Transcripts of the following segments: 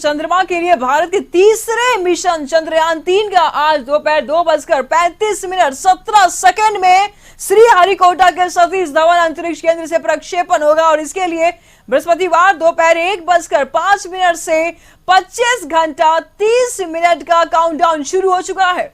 चंद्रमा के लिए भारत के तीसरे मिशन चंद्रयान-3 का आज दोपहर 2:35 में श्रीहरिकोटा के सतीश धवन अंतरिक्ष केंद्र से प्रक्षेपण होगा और इसके लिए बृहस्पतिवार दोपहर 1:05 से 25 घंटा 30 मिनट का काउंटडाउन शुरू हो चुका है।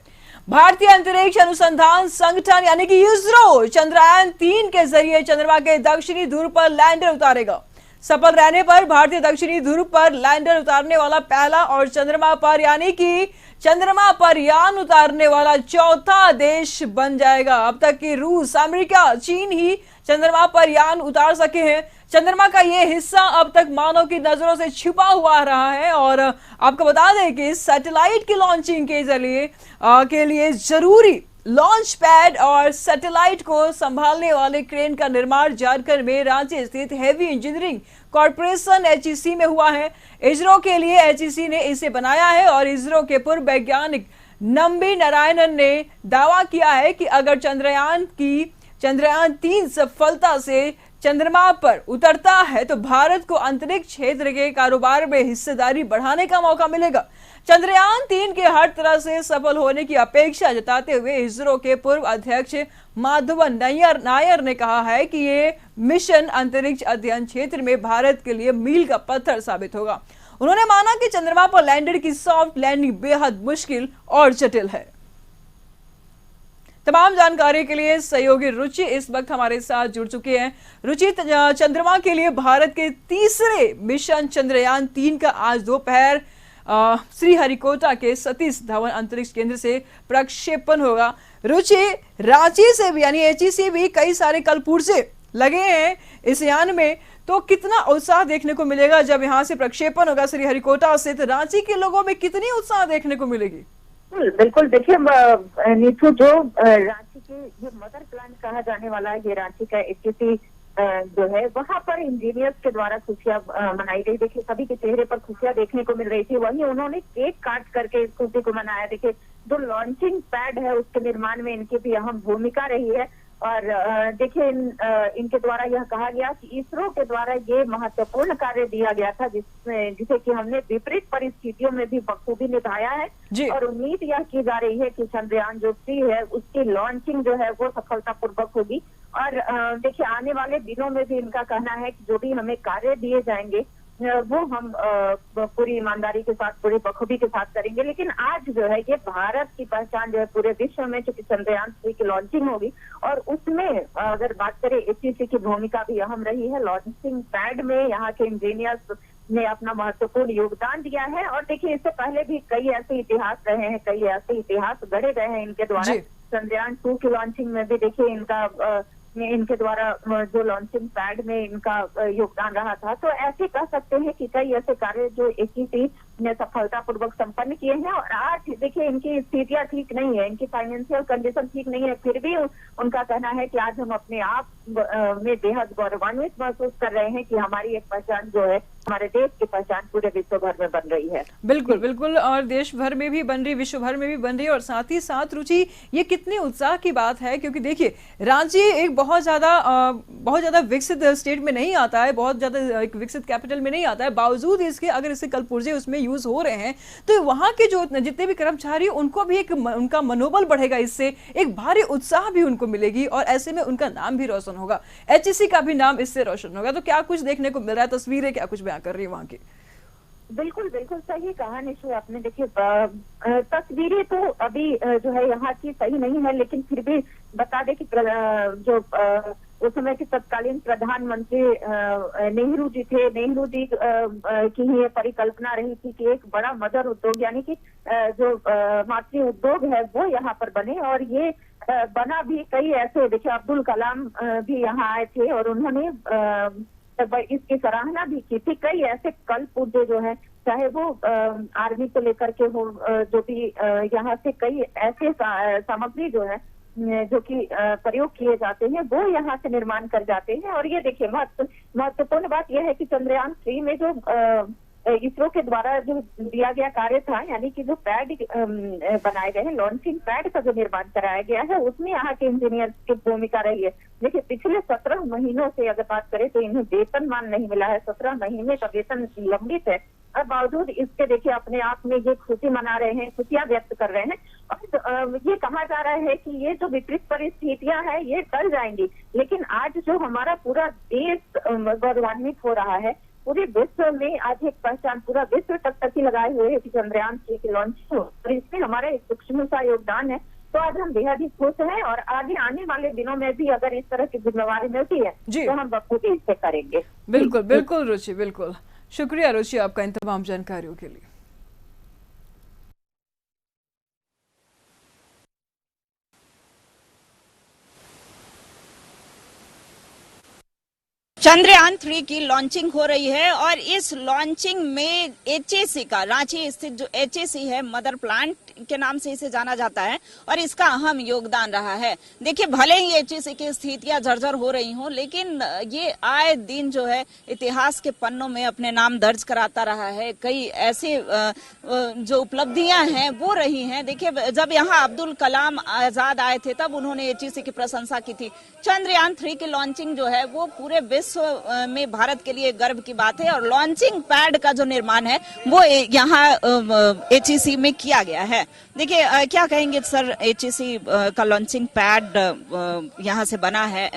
भारतीय अंतरिक्ष अनुसंधान संगठन यानी कि इसरो चंद्रयान-3 के जरिए चंद्रमा के दक्षिणी ध्रुव पर लैंडर उतारेगा। सफल रहने पर भारतीय दक्षिणी ध्रुव पर लैंडर उतारने वाला पहला और चंद्रमा पर यानी कि चंद्रमा पर यान उतारने वाला चौथा देश बन जाएगा। अब तक कि रूस, अमेरिका, चीन ही चंद्रमा पर यान उतार सके हैं। चंद्रमा का ये हिस्सा अब तक मानव की नजरों से छिपा हुआ रहा है और आपको बता दें कि सैटेलाइट की लॉन्चिंग के लिए जरूरी लॉन्च पैड और सैटेलाइट को संभालने वाले क्रेन का निर्माण झारखंड में रांची स्थित हेवी इंजीनियरिंग कॉर्पोरेशन HEC में हुआ है। इसरो के लिए HEC ने इसे बनाया है और इसरो के पूर्व वैज्ञानिक नंबी नारायणन ने दावा किया है कि अगर चंद्रयान-3 सफलता से चंद्रमा पर उतरता है तो भारत को अंतरिक्ष क्षेत्र के कारोबार में हिस्सेदारी बढ़ाने का मौका मिलेगा। चंद्रयान-3 के हर तरह से सफल होने की अपेक्षा जताते हुए इसरो के पूर्व अध्यक्ष माधवन नायर ने कहा है कि ये मिशन अंतरिक्ष अध्ययन क्षेत्र में भारत के लिए मील का पत्थर साबित होगा। उन्होंने माना कि चंद्रमा पर लैंडर की सॉफ्ट लैंडिंग बेहद मुश्किल और जटिल है। तमाम जानकारी के लिए सहयोगी रुचि इस वक्त हमारे साथ जुड़ चुके हैं। रुचि, चंद्रमा के लिए भारत के तीसरे मिशन चंद्रयान-3 का आज दोपहर श्रीहरिकोटा के सतीश धवन अंतरिक्ष केंद्र से प्रक्षेपण होगा। रुचि, रांची से भी यानी HEC भी कई सारे कलपुर्जे लगे हैं इस यान में, तो कितना उत्साह देखने को मिलेगा जब यहाँ से प्रक्षेपण होगा श्रीहरिकोटा से, तो रांची के लोगों में कितनी उत्साह देखने को मिलेगी? बिल्कुल, देखिए नीतू, जो रांची के ये मदर प्लांट कहा जाने वाला है, ये रांची का HEC जो है, वहाँ पर इंजीनियर्स के द्वारा खुशियां मनाई गई। देखिए सभी के चेहरे पर खुशियां देखने को मिल रही थी। वहीं उन्होंने केक काट करके इस खुशी को मनाया। देखिए जो लॉन्चिंग पैड है उसके निर्माण में इनकी भी अहम भूमिका रही है और देखिए इनके द्वारा यह कहा गया कि इसरो के द्वारा ये महत्वपूर्ण कार्य दिया गया था जिसे कि हमने विपरीत परिस्थितियों में भी बखूबी निभाया है और उम्मीद यह की जा रही है कि चंद्रयान जो 3 है उसकी लॉन्चिंग जो है वो सफलतापूर्वक होगी। और देखिए आने वाले दिनों में भी इनका कहना है कि जो भी हमें कार्य दिए जाएंगे वो हम पूरी ईमानदारी के साथ, पूरी बखूबी के साथ करेंगे। लेकिन आज जो है ये भारत की पहचान जो है पूरे विश्व में, चूंकि चंद्रयान-3 की लॉन्चिंग होगी और उसमें अगर बात करें HEC की भूमिका भी अहम रही है। लॉन्चिंग पैड में यहाँ के इंजीनियर्स ने अपना महत्वपूर्ण योगदान दिया है और देखिए इससे पहले भी कई ऐसे इतिहास रहे हैं, कई ऐसे इतिहास गढ़े गए हैं इनके द्वारा। चंद्रयान-2 की लॉन्चिंग में भी देखिए इनके द्वारा जो लॉन्चिंग पैड में इनका योगदान रहा था। तो ऐसे कह सकते हैं कि कई ऐसे कार्य जो HEC ने सफलतापूर्वक संपन्न किए हैं और आज देखिए इनकी स्थितियां ठीक नहीं है, इनकी फाइनेंशियल कंडीशन ठीक नहीं है, फिर भी उनका कहना है कि आज हम अपने आप में बेहद गौरवान्वित महसूस कर रहे हैं कि हमारी एक पहचान जो है, हमारे देश की पहचान पूरे विश्व भर में बन रही है। बिल्कुल बिल्कुल, और देश भर में भी बन रही, विश्व भर में भी बन रही है। और साथ ही साथ रुचि, ये कितने उत्साह की बात है क्योंकि देखिए रांची एक बहुत ज्यादा विकसित स्टेट में नहीं आता है, बहुत ज्यादा एक विकसित कैपिटल में नहीं आता है। बावजूद इसके अगर इसके कलपुर्जे उसमें यूज हो रहे हैं तो वहां के जो जितने भी कर्मचारी उनको भी एक उनका मनोबल बढ़ेगा, इससे एक भारी उत्साह भी उनको मिलेगी और ऐसे में उनका नाम भी रोशन होगा, HEC का भी नाम इससे रोशन होगा। तो क्या कुछ देखने को मिल रहा है, तस्वीरें क्या कुछ बयां कर रही है वहां की? बिल्कुल बिल्कुल सही कहा निशु आपने। देखिए तस्वीरें तो अभी जो है यहाँ की सही नहीं है, लेकिन फिर भी बता दें कि जो उस समय के तत्कालीन प्रधानमंत्री नेहरू जी थे, नेहरू जी की ही परिकल्पना रही थी कि एक बड़ा मदर उद्योग यानी कि जो मातृ उद्योग है वो यहाँ पर बने और ये बना भी। कई ऐसे, देखिए अब्दुल कलाम भी यहाँ आए थे और उन्होंने इसकी सराहना भी की थी। कई ऐसे कलपुर्जे जो है, चाहे वो आर्मी को लेकर के हो, जो भी यहाँ से कई ऐसे सामग्री जो है जो कि प्रयोग किए जाते हैं वो यहाँ से निर्माण कर जाते हैं। और ये देखिए महत्वपूर्ण बात यह है कि चंद्रयान-3 में जो इसरो के द्वारा जो दिया गया कार्य था, यानी कि जो पैड बनाए गए हैं, लॉन्चिंग पैड का जो निर्माण कराया गया है, उसमें यहाँ के इंजीनियर की भूमिका रही है। देखिए, पिछले 17 महीनों से अगर बात करें तो इन्हें वेतनमान नहीं मिला है। 17 महीने का वेतन लंबित है और बावजूद इसके देखिए अपने आप में ये खुशी मना रहे हैं, खुशियां व्यक्त कर रहे हैं। और ये कहा जा रहा है कि ये जो विपरीत परिस्थितियां हैं ये टल जाएंगी, लेकिन आज जो हमारा पूरा देश गौरवान्वित हो रहा है, पूरे विश्व में आज एक पहचान पूरा विश्व तक ही लगाए हुए है कि चंद्रयान 3 की लॉन्चिंग हो, और इसमें हमारा एक सूक्ष्म सा योगदान है। तो आज हम बेहद ही खुश हैं और आगे आने वाले दिनों में भी अगर इस तरह की जिम्मेवारी मिलती है तो हम बखूबी इससे करेंगे। बिल्कुल बिल्कुल रुचि, बिल्कुल शुक्रिया रुचि आपका इन तमाम जानकारियों के लिए। चंद्रयान 3 की लॉन्चिंग हो रही है और इस लॉन्चिंग में एचएसी का, रांची स्थित जो एचएसी है, मदर प्लांट के नाम से इसे जाना जाता है, और इसका अहम योगदान रहा है। देखिए, भले ही एचएसी की स्थितियां जर्जर हो रही हों, लेकिन ये आए दिन जो है इतिहास के पन्नों में अपने नाम दर्ज कराता रहा है। कई ऐसे जो उपलब्धियां हैं वो रही हैं। देखिए, जब यहाँ अब्दुल कलाम आजाद आए थे तब उन्होंने एचएसी की प्रशंसा की थी। चंद्रयान 3 की लॉन्चिंग जो है वो पूरे विश्व में भारत के लिए गर्व की बात है, और लॉन्चिंग पैड का जो निर्माण है वो यहाँ एचईसी में किया गया है। देखिए, क्या कहेंगे सर, एचईसी का लॉन्चिंग पैड यहाँ से बना है,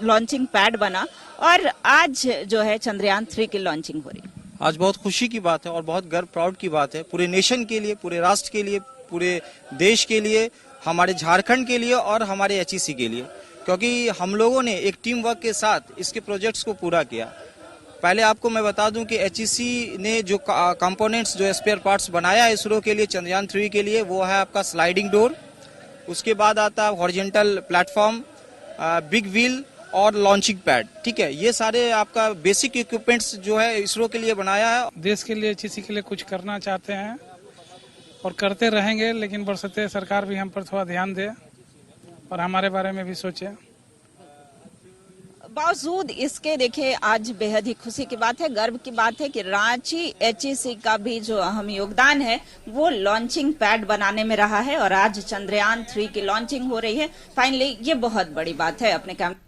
लॉन्चिंग पैड बना, और आज जो है चंद्रयान 3 की लॉन्चिंग हो रही है। आज बहुत खुशी की बात है और बहुत गर्व प्राउड की बात है, पूरे नेशन के लिए, पूरे राष्ट्र के लिए, पूरे देश के लिए, हमारे झारखंड के लिए और हमारे एचईसी के लिए, क्योंकि हम लोगों ने एक टीम वर्क के साथ इसके प्रोजेक्ट्स को पूरा किया। पहले आपको मैं बता दूं कि एचईसी ने जो कंपोनेंट्स, जो स्पेयर पार्ट्स बनाया है इसरो के लिए, चंद्रयान 3 के लिए, वो है आपका स्लाइडिंग डोर, उसके बाद आता है हॉरिजॉन्टल प्लेटफॉर्म, बिग व्हील और लॉन्चिंग पैड। ठीक है, ये सारे आपका बेसिक इक्विपमेंट्स जो है इसरो के लिए बनाया है। देश के लिए, एचईसी के लिए कुछ करना चाहते हैं और करते रहेंगे, लेकिन बरसते सरकार भी हम पर थोड़ा ध्यान दे और हमारे बारे में भी सोचे। बावजूद इसके देखिए, आज बेहद ही खुशी की बात है, गर्व की बात है कि रांची एचईसी का भी जो अहम योगदान है वो लॉन्चिंग पैड बनाने में रहा है, और आज चंद्रयान 3 की लॉन्चिंग हो रही है। फाइनली ये बहुत बड़ी बात है। अपने कैमरे